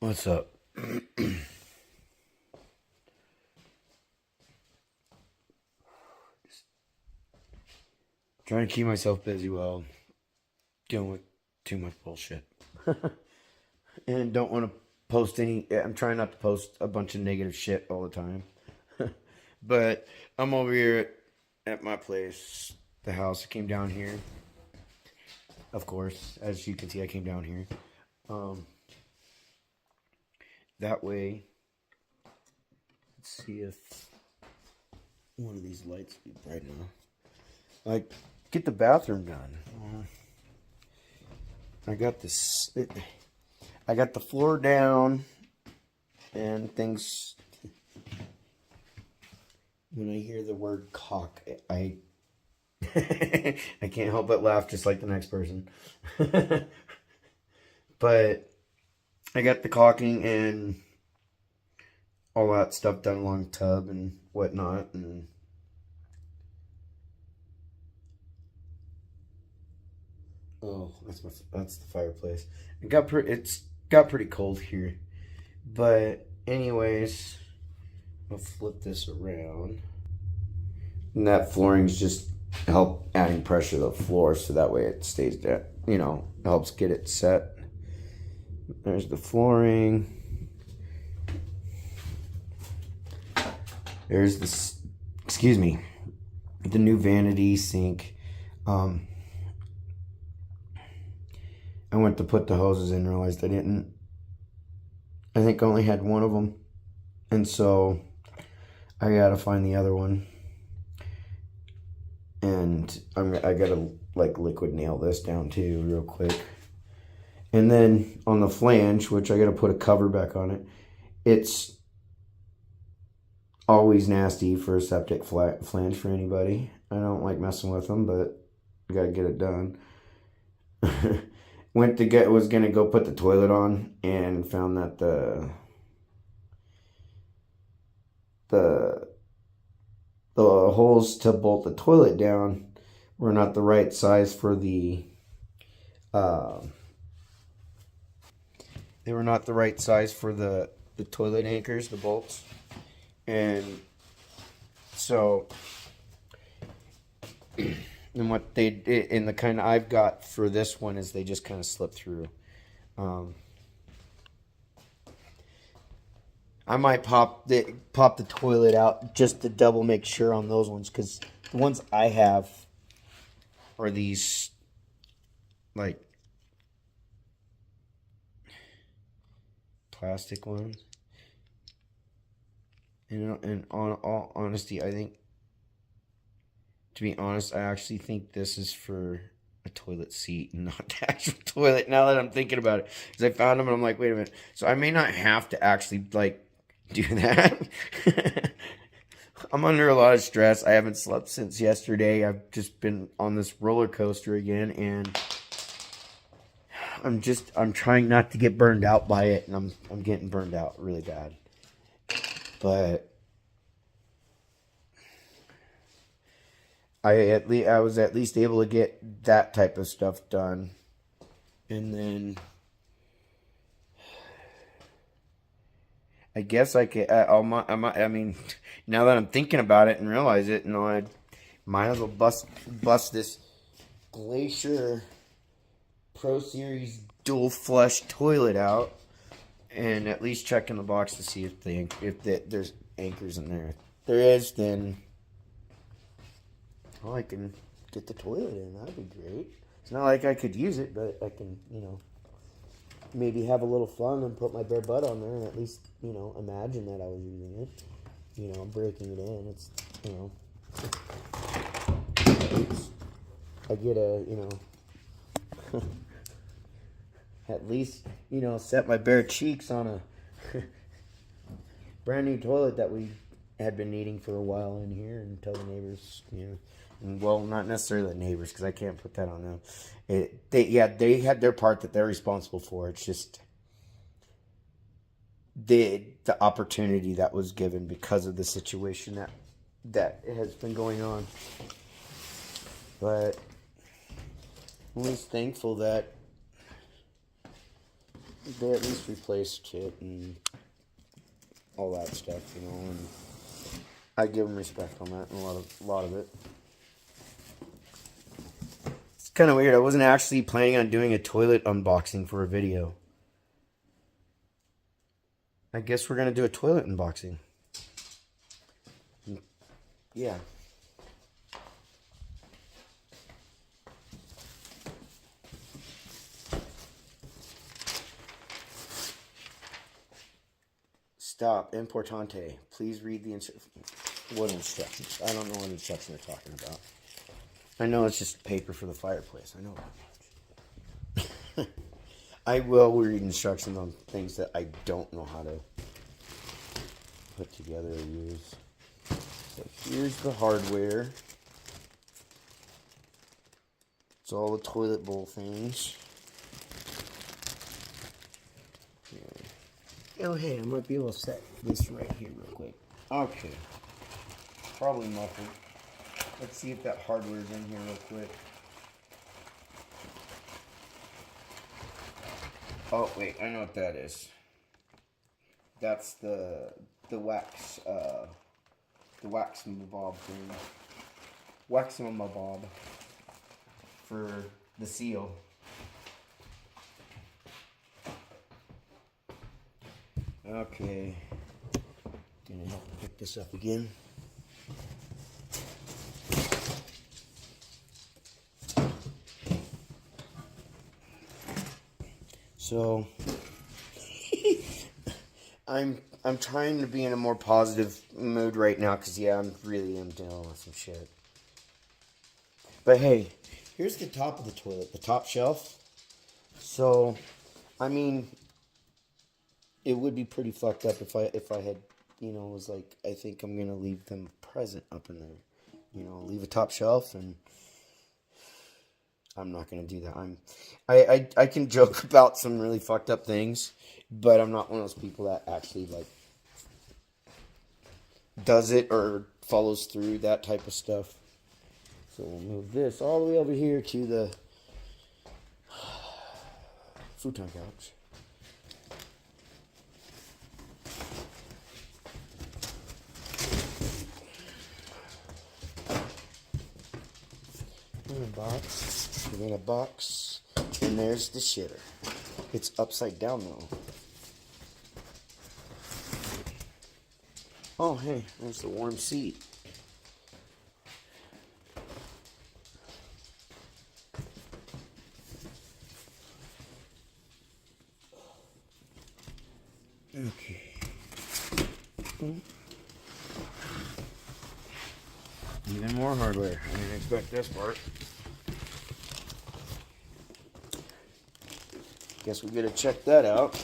What's up? Trying to keep myself busy while dealing with too much bullshit. And don't want to post any. I'm trying not to post a bunch of negative shit all the time. But I'm over here at my place, the house. I came down here. Of course, as you can see, I came down here. Um, that way, let's see if one of these lights will be bright enough. Like, get the bathroom done. I got this. I got the floor down, and things. When I hear the word cock, I I can't help but laugh, just like the next person. But I got the caulking and all that stuff done along the tub and whatnot, and oh, that's the fireplace. It's got pretty cold here, but anyways, I'll flip this around, and that flooring's just help adding pressure to the floor, so that way it stays there. Helps get it set. There's the flooring. There's this. Excuse me. The new vanity sink. I went to put the hoses in, realized I didn't. I think I only had one of them, and so I gotta find the other one. And I gotta like liquid nail this down too, real quick. And then on the flange, which I gotta put a cover back on it, it's always nasty for a septic flange for anybody. I don't like messing with them, but I gotta get it done. Was gonna go put the toilet on and found that the holes to bolt the toilet down were not the right size for the they were not the right size for the toilet anchors, the bolts. And so and what they did, and the kind I've got for this one is they just kind of slip through. I might pop the toilet out just to double make sure on those ones, because the ones I have are these like plastic ones. And on all honesty, I think, to be honest, I actually think this is for a toilet seat and not the actual toilet, now that I'm thinking about it. Because I found them and I'm like, wait a minute. So I may not have to actually, like, do that. I'm under a lot of stress. I haven't slept since yesterday. I've just been on this roller coaster again, and I'm trying not to get burned out by it, and I'm getting burned out really bad. But I was at least able to get that type of stuff done. And then I guess I could. I mean, now that I'm thinking about it and realize it, I might as well bust this Glacier Pro Series dual flush toilet out, and at least check in the box to see if there's anchors in there. If there is, then I can get the toilet in. That'd be great. It's not like I could use it, but I can, maybe have a little fun and put my bare butt on there and at least, imagine that I was using it. I'm breaking it in. It's, I get at least, set my bare cheeks on a brand new toilet that we had been needing for a while in here, and tell the neighbors, and, well, not necessarily the neighbors, because I can't put that on them. They had their part that they're responsible for. It's just the opportunity that was given because of the situation that has been going on. But I'm always thankful that they at least replaced it and all that stuff, you know, and I give them respect on that and a lot of it. It's kind of weird. I wasn't actually planning on doing a toilet unboxing for a video. I guess we're gonna do a toilet unboxing. Yeah. Stop. Importante. Please read the what instructions? I don't know what instructions they're talking about. I know it's just paper for the fireplace. I know that much. I will read instructions on things that I don't know how to put together or use. So here's the hardware. It's all the toilet bowl things. Oh, hey, I might be able to set this right here real quick. Okay. Probably muffled. Let's see if that hardware's in here real quick. Oh, wait, I know what that is. That's the wax, the wax-mabob thing. Wax-mabob for the seal. Okay, gonna help pick this up again. So I'm trying to be in a more positive mood right now because yeah, I'm dealing with some shit. But hey, here's the top of the toilet, the top shelf. So, I mean, it would be pretty fucked up if I had, you know, was like, I think I'm gonna leave them present up in there, you know, leave a top shelf, and I'm not gonna do that. I can joke about some really fucked up things, but I'm not one of those people that actually like does it or follows through that type of stuff. So we'll move this all the way over here to the futon couch. In a box, and there's the shitter. It's upside down though. Oh hey, there's the warm seat. Okay. Even more hardware. I didn't expect this part. Guess we gotta check that out.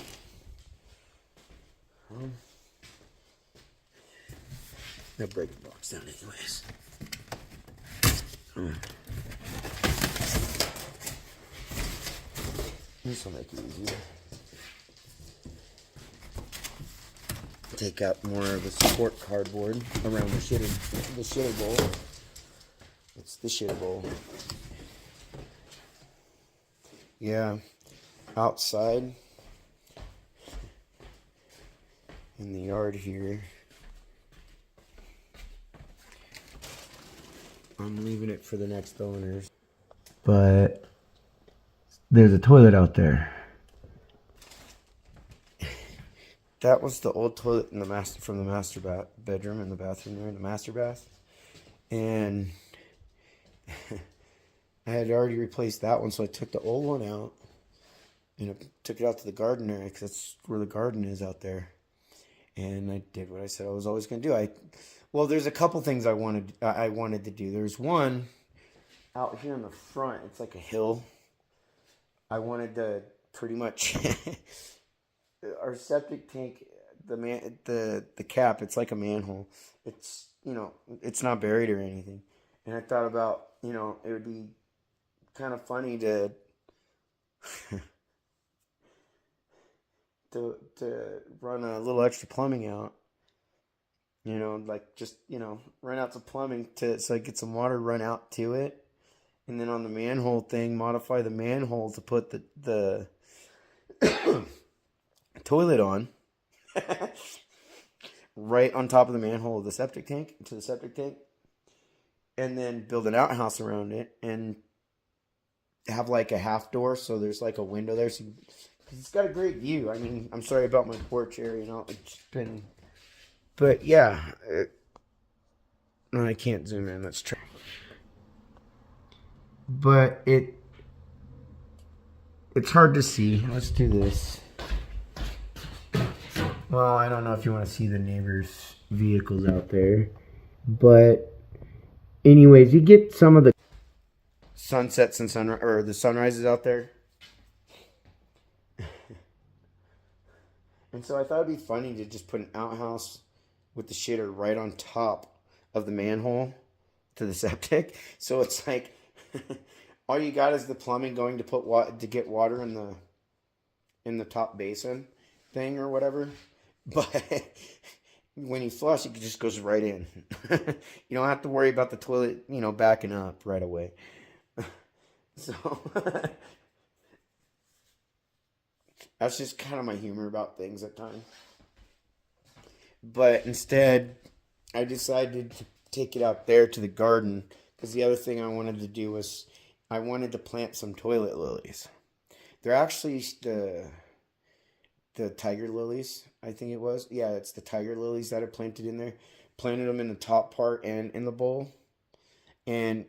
I'll break the box down anyways. This will make it easier. Take out more of the support cardboard around the shitter bowl. It's the shitter bowl. Yeah, outside in the yard here, I'm leaving it for the next owners. But there's a toilet out there. That was the old toilet in the master bedroom in the bathroom there, in the master bath. And I had already replaced that one, so I took the old one out and I took it out to the garden area because that's where the garden is out there. And I did what I said I was always going to do. Well, there's a couple things I wanted to do. There's one out here in the front. It's like a hill. I wanted to pretty much our septic tank, the cap. It's like a manhole. It's, you know, it's not buried or anything. And I thought about, you know, it would be kind of funny to run a little extra plumbing out, you know, like just, you know, run out some plumbing so I get some water run out to it, and then on the manhole thing, modify the manhole to put the toilet on right on top of the manhole of the septic tank, to the septic tank, and then build an outhouse around it and have like a half door, so there's like a window there. So it's got a great view. I mean, I'm sorry about my porch area, it's been, but yeah, no, I can't zoom in. Let's try. But it's hard to see. Let's do this. Well, I don't know if you want to see the neighbors' vehicles out there, but anyways, you get some of the sunsets and sunrise, or the sunrises out there. And so I thought it'd be funny to just put an outhouse with the shitter right on top of the manhole to the septic. So it's like all you got is the plumbing going to to get water in the top basin thing or whatever. But when you flush, it just goes right in. You don't have to worry about the toilet, backing up right away. So that's just kind of my humor about things at times. But instead, I decided to take it out there to the garden, because the other thing I wanted to do was I wanted to plant some toilet lilies. They're actually the tiger lilies, I think it was. Yeah, it's the tiger lilies that are planted in there. Planted them in the top part and in the bowl. And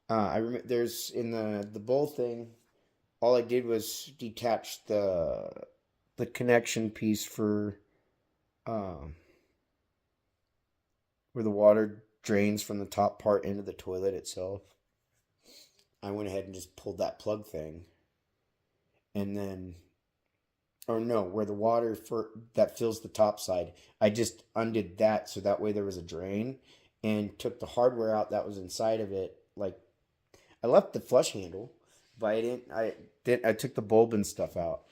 I remember there's in the bowl thing, all I did was detach the connection piece for where the water drains from the top part into the toilet itself. I went ahead and just pulled that plug thing, and then, or no, where the water that fills the top side, I just undid that so that way there was a drain, and took the hardware out that was inside of it. Like, I left the flush handle, but I took the bulb and stuff out,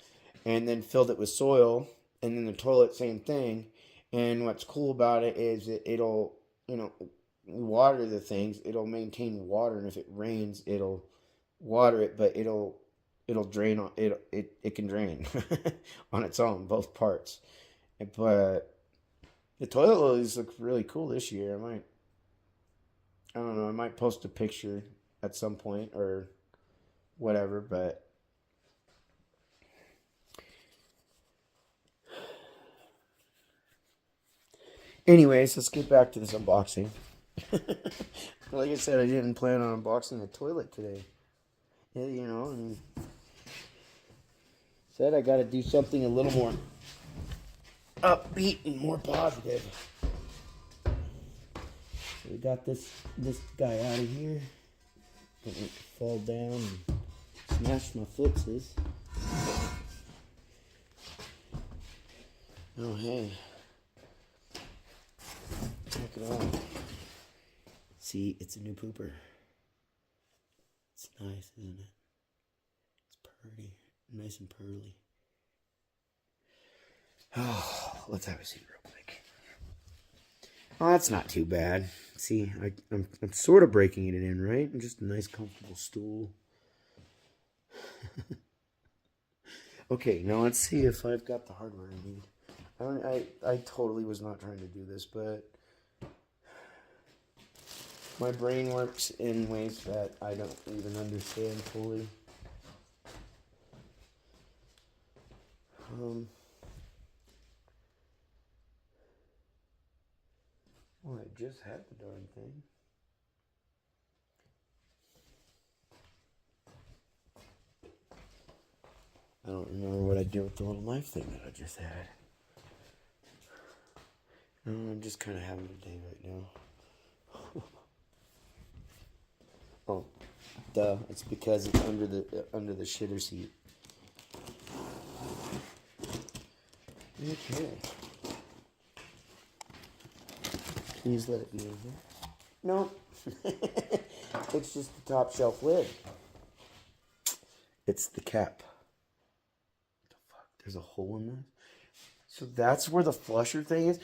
and then filled it with soil, and then the toilet, same thing. And what's cool about it is it'll, water the things. It'll maintain water, and if it rains, it'll water it, but it'll drain on it. It can drain on its own, both parts. But the toilet lilies look really cool this year. I don't know. I might post a picture at some point or whatever, but anyways, let's get back to this unboxing. Like I said, I didn't plan on unboxing a toilet today. Yeah, and said I got to do something a little more upbeat and more positive. So we got this guy out of here. Don't fall down and smash my footses. Oh, hey. Check it out. See, it's a new pooper. It's nice, isn't it? It's pretty. Nice and pearly. Oh, let's have a seat real quick. Oh, that's not too bad. See, I'm sort of breaking it in, right? Just a nice, comfortable stool. Okay, now let's see if I've got the hardware I need. I totally was not trying to do this, but my brain works in ways that I don't even understand fully. Well, I just had the darn thing. I don't remember what I did with the little knife thing that I just had. I'm just kind of having a day right now. Oh, duh! It's because it's under the shitter seat. Okay. Please let it be in here. No, it's just the top shelf lid. It's the cap. What the fuck? There's a hole in this. So that's where the flusher thing is.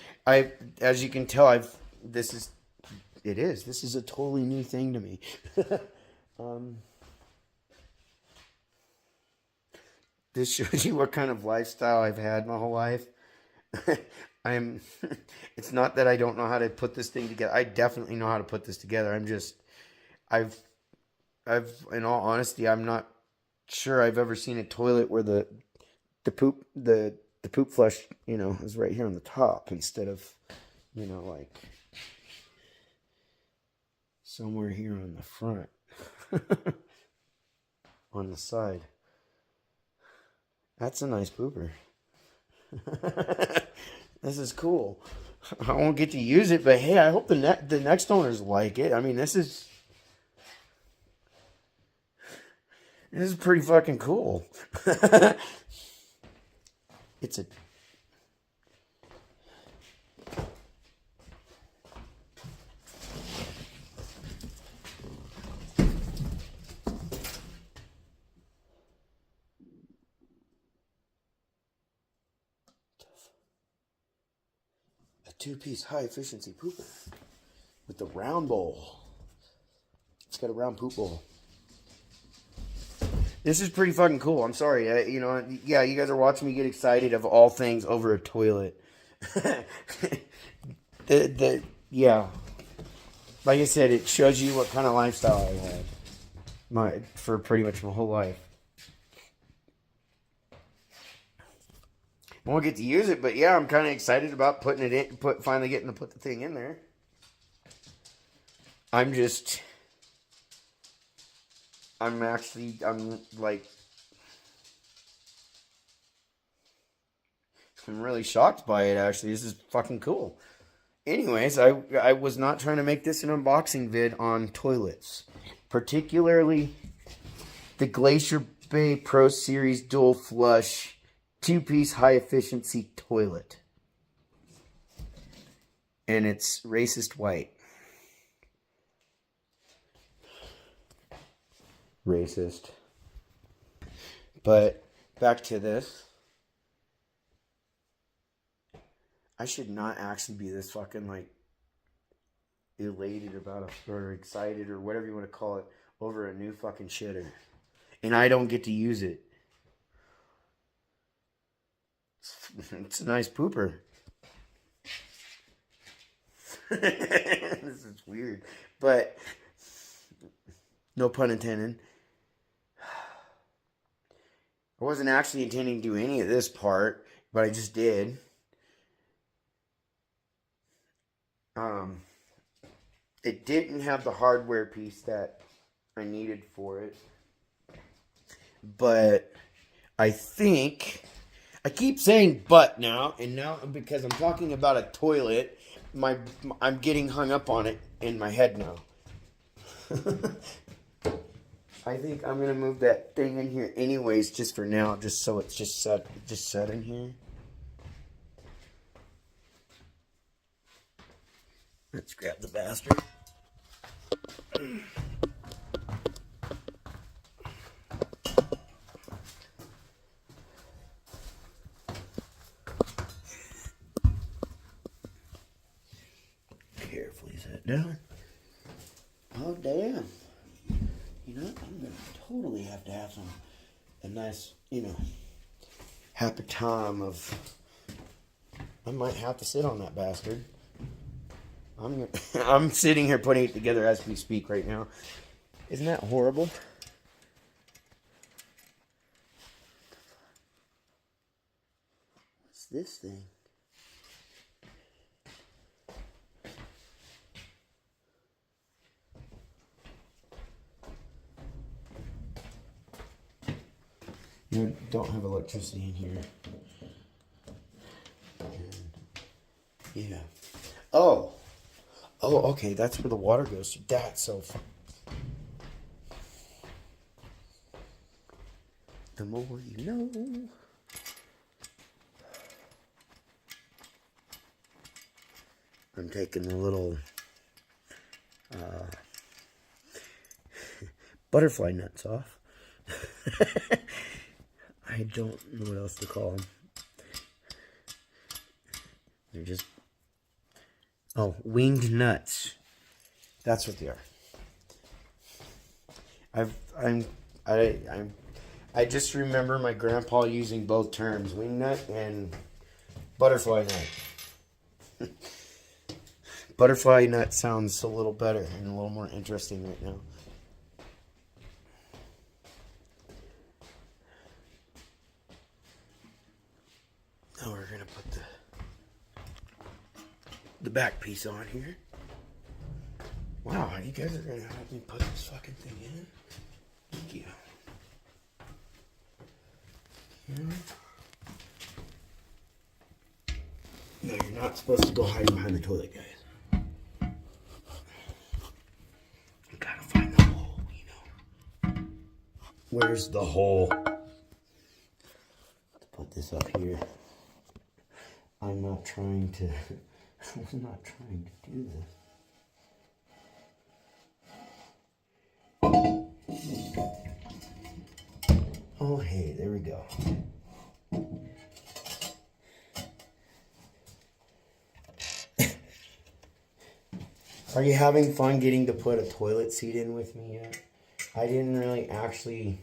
As you can tell, this is a totally new thing to me. this shows you what kind of lifestyle I've had my whole life. I'm. It's not that I don't know how to put this thing together. I definitely know how to put this together. I've, in all honesty, I'm not sure I've ever seen a toilet where the poop flush, is right here on the top instead of, like somewhere here on the front, on the side. That's a nice pooper. This is cool. I won't get to use it, but hey, I hope the next owners like it. I mean, this is pretty fucking cool. It's a two-piece high-efficiency pooper with the round bowl. It's got a round poop bowl. This is pretty fucking cool. I'm sorry. Yeah, you guys are watching me get excited of all things over a toilet. Yeah. Like I said, it shows you what kind of lifestyle I had for pretty much my whole life. I won't get to use it, but yeah, I'm kind of excited about putting it in, finally getting to put the thing in there. I'm really shocked by it, actually. This is fucking cool. Anyways, I was not trying to make this an unboxing vid on toilets. Particularly the Glacier Bay Pro Series Dual Flush two-piece high-efficiency toilet. And it's racist white. Racist. But back to this. I should not actually be this fucking elated about it, or excited, or whatever you want to call it, over a new fucking shitter. And I don't get to use it. It's a nice pooper. This is weird. But, no pun intended. I wasn't actually intending to do any of this part, but I just did. It didn't have the hardware piece that I needed for it. But I think, I keep saying but now, and now because I'm talking about a toilet, I'm getting hung up on it in my head now. I think I'm gonna move that thing in here anyways, just for now, just so it's just set in here. Let's grab the bastard. Carefully set down. Oh damn. You know, I'm gonna totally have to have a nice, happy time of. I might have to sit on that bastard. I'm sitting here putting it together as we speak right now. Isn't that horrible? What's this thing? You don't have electricity in here. Yeah. Oh, okay. That's where the water goes. That's so fun. The more you know. I'm taking the little butterfly nuts off. I don't know what else to call them. They're just winged nuts. That's what they are. I just remember my grandpa using both terms, wingnut and butterfly nut. Butterfly nut sounds a little better and a little more interesting right now. Now we're gonna put the back piece on here. Wow, you guys are gonna help me put this fucking thing in? Thank you. No, you're not supposed to go hide behind the toilet, guys. You gotta find the hole, you know. Where's the hole? Let's put this up here. I'm not trying to. I'm not trying to do this. Oh, hey, there we go. Are you having fun getting to put a toilet seat in with me yet? I didn't really actually...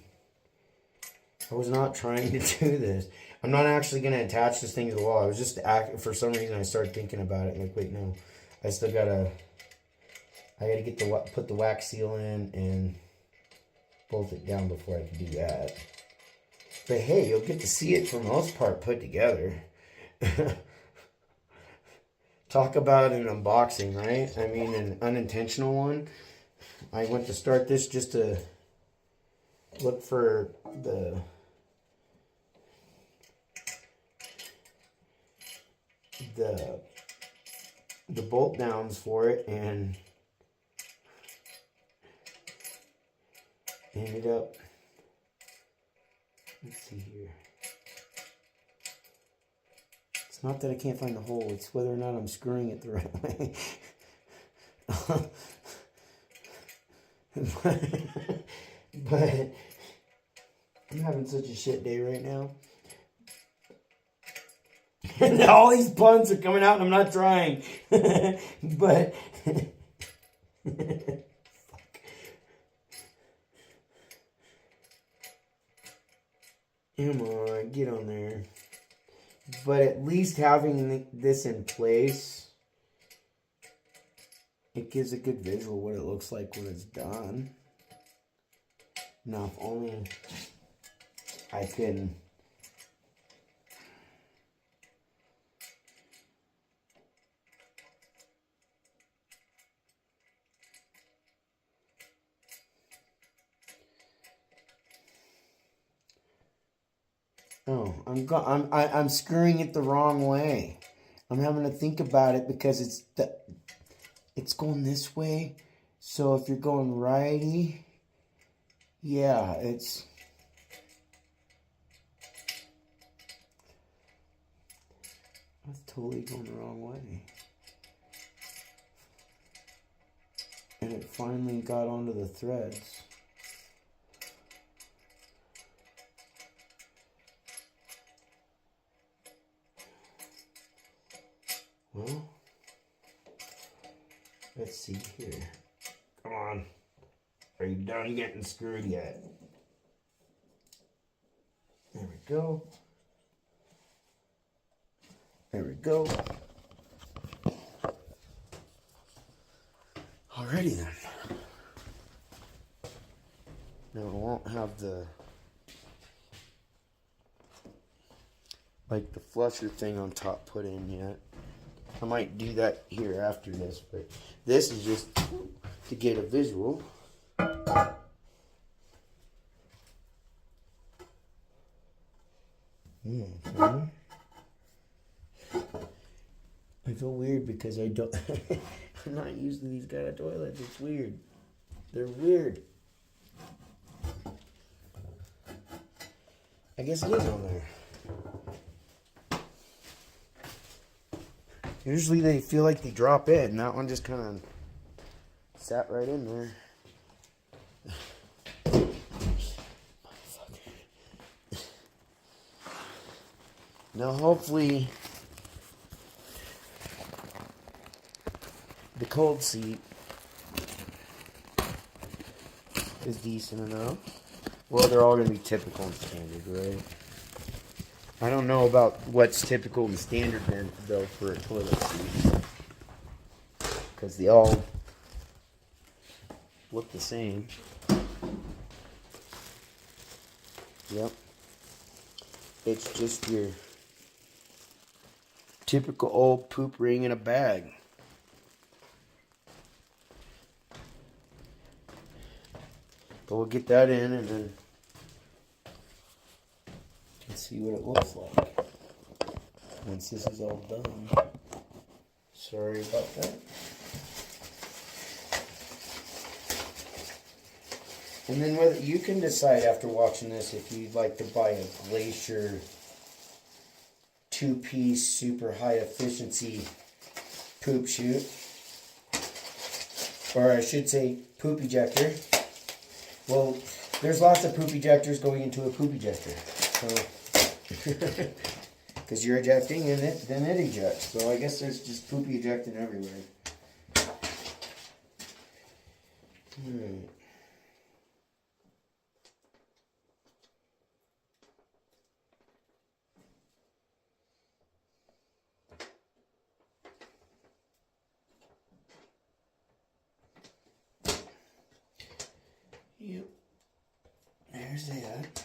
I was not trying to do this. I'm not actually going to attach this thing to the wall. I was just... For some reason, I started thinking about it. Like, wait, no. I still gotta... I gotta get put the wax seal in and bolt it down before I can do that. But hey, you'll get to see it for the most part put together. Talk about an unboxing, right? I mean, an unintentional one. I went to start this just to look for the bolt downs for it, and ended up, let's see here. It's not that I can't find the hole, it's whether or not I'm screwing it the right way. but I'm having such a shit day right now. And all these puns are coming out and I'm not trying. But come on, get on there. But at least having this in place, it gives a good visual what it looks like when it's done. Now, if only I can... Oh, I'm screwing it the wrong way. I'm having to think about it because it's going this way. So if you're going righty, yeah, it's totally going the wrong way. And it finally got onto the threads. Well, let's see here. Come on. Are you done getting screwed yet? There we go. There we go. Alrighty then. Now I won't have the flusher thing on top put in yet. I might do that here after this, but this is just to get a visual. Okay. I feel weird because I don't... I'm not used to these kind of toilets. It's weird. They're weird. I guess it is on there. Usually they feel like they drop in. That one just kind of sat right in there. Now hopefully the cold seat is decent enough. Well, they're all going to be typical and standard, right? I don't know about what's typical and standard then, though, for a toilet seat. Because they all look the same. Yep. It's just your typical old poop ring in a bag. But we'll get that in and then see what it looks like once this is all done. Sorry about that. And then whether you can decide after watching this if you'd like to buy a Glacier 2-piece super high efficiency poop chute, or I should say poop ejector. Well, there's lots of poop ejectors going into a poop ejector. So because you're ejecting and then it ejects. So I guess there's just poop ejecting everywhere. Alright. Yep. There's that.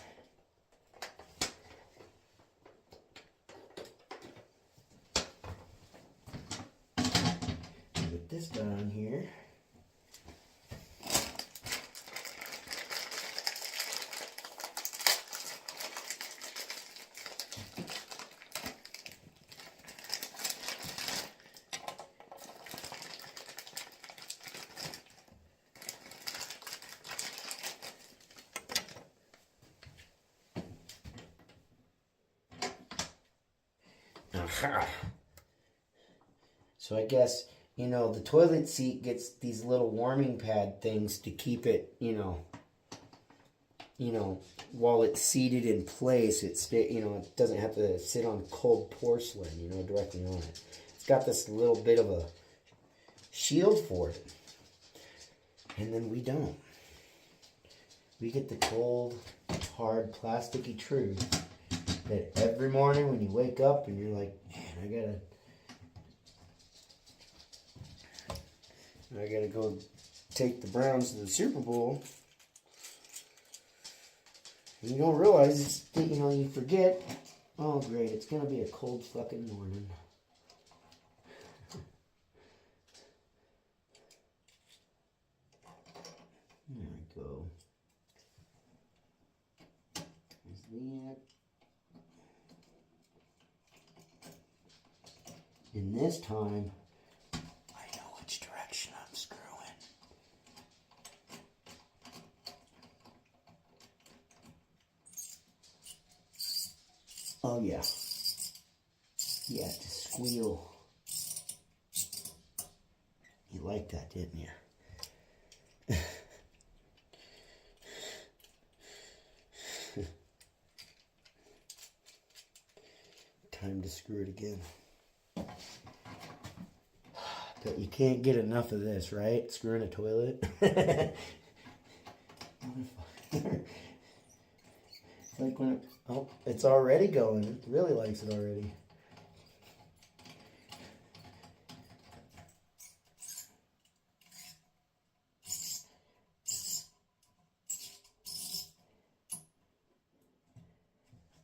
Put this down here. So I guess, the toilet seat gets these little warming pad things to keep it, while it's seated in place, it doesn't have to sit on cold porcelain, directly on it. It's got this little bit of a shield for it. And then we don't. We get the cold, hard, plasticky truth that every morning when you wake up and you're like, man, I gotta go take the Browns to the Super Bowl. And you don't realize it's, you forget. Oh, great, it's gonna be a cold fucking morning. There we go. There's that. And this time, I know which direction I'm screwing. Oh yeah. You have to squeal. You liked that, didn't you? Time to screw it again. But you can't get enough of this, right? Screwing a toilet. It's like when it's already going. It really likes it already.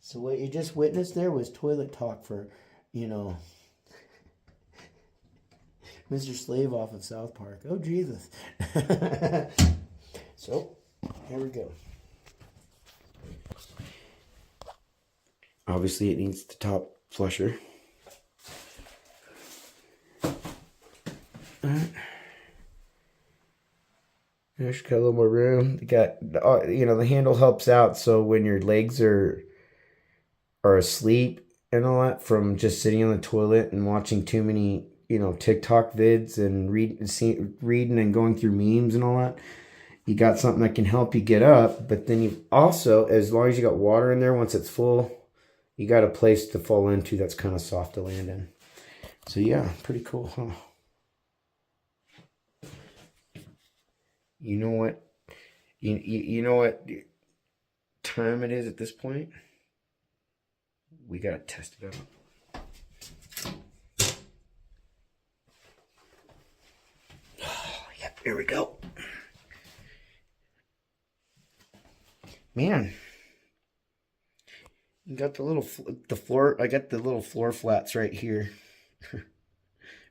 So what you just witnessed there was toilet talk for, Mr. Slave off of South Park. Oh, Jesus. So, here we go. Obviously, it needs the top flusher. There's got a little more room. You got, the handle helps out. So when your legs are asleep and all that from just sitting on the toilet and watching too many, TikTok vids and reading and going through memes and all that, you got something that can help you get up. But then you also, as long as you got water in there, once it's full, you got a place to fall into that's kind of soft to land in. So yeah, pretty cool, huh? You know what? You know what? time it is at this point. We gotta test it out. Oh, yeah, here we go. Man, you got the floor. I got the little floor flats right here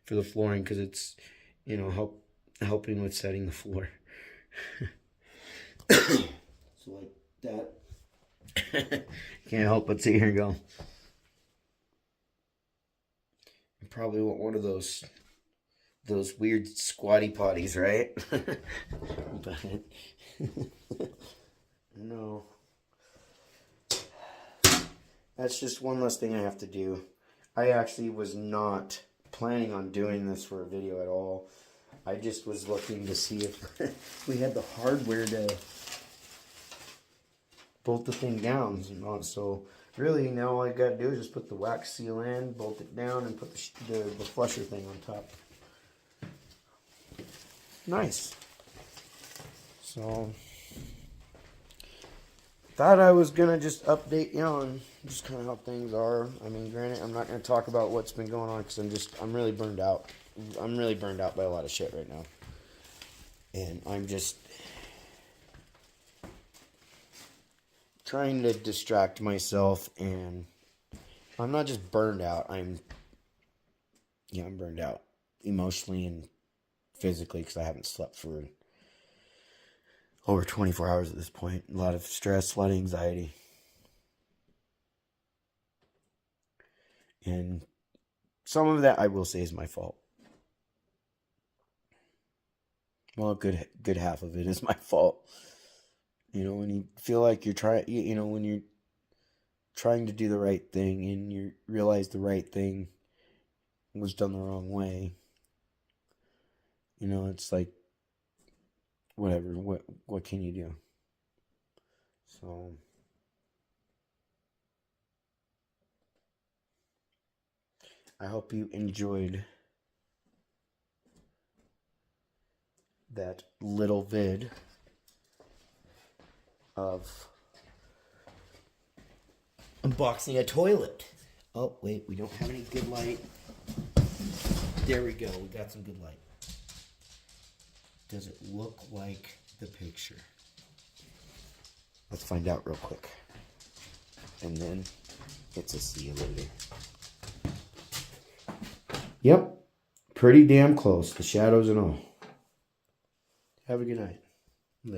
for the flooring because it's, you know, helping with setting the floor. So like that. Can't help but sit here and go. I probably want one of those weird squatty potties, right? But no. That's just one less thing I have to do. I actually was not planning on doing this for a video at all. I just was looking to see if we had the hardware to bolt the thing down. So really now all I gotta do is just put the wax seal in, bolt it down, and put the flusher thing on top. Nice. So thought I was gonna just update you on just kind of how things are. I mean, granted, I'm not gonna talk about what's been going on because I'm really burned out. I'm really burned out by a lot of shit right now, and I'm just trying to distract myself. And I'm not just burned out. I'm burned out emotionally and physically because I haven't slept for over 24 hours at this point. A lot of stress, a lot of anxiety. And some of that I will say is my fault. Well, a good half of it is my fault. You know, when you feel like you're trying, when you're trying to do the right thing and you realize the right thing was done the wrong way, it's like, whatever, what can you do? So I hope you enjoyed that little vid of unboxing a toilet. Oh, wait, we don't have any good light. There we go, we got some good light. Does it look like the picture? Let's find out real quick. And then it's a see you later. Yep, pretty damn close, the shadows and all. Have a good night.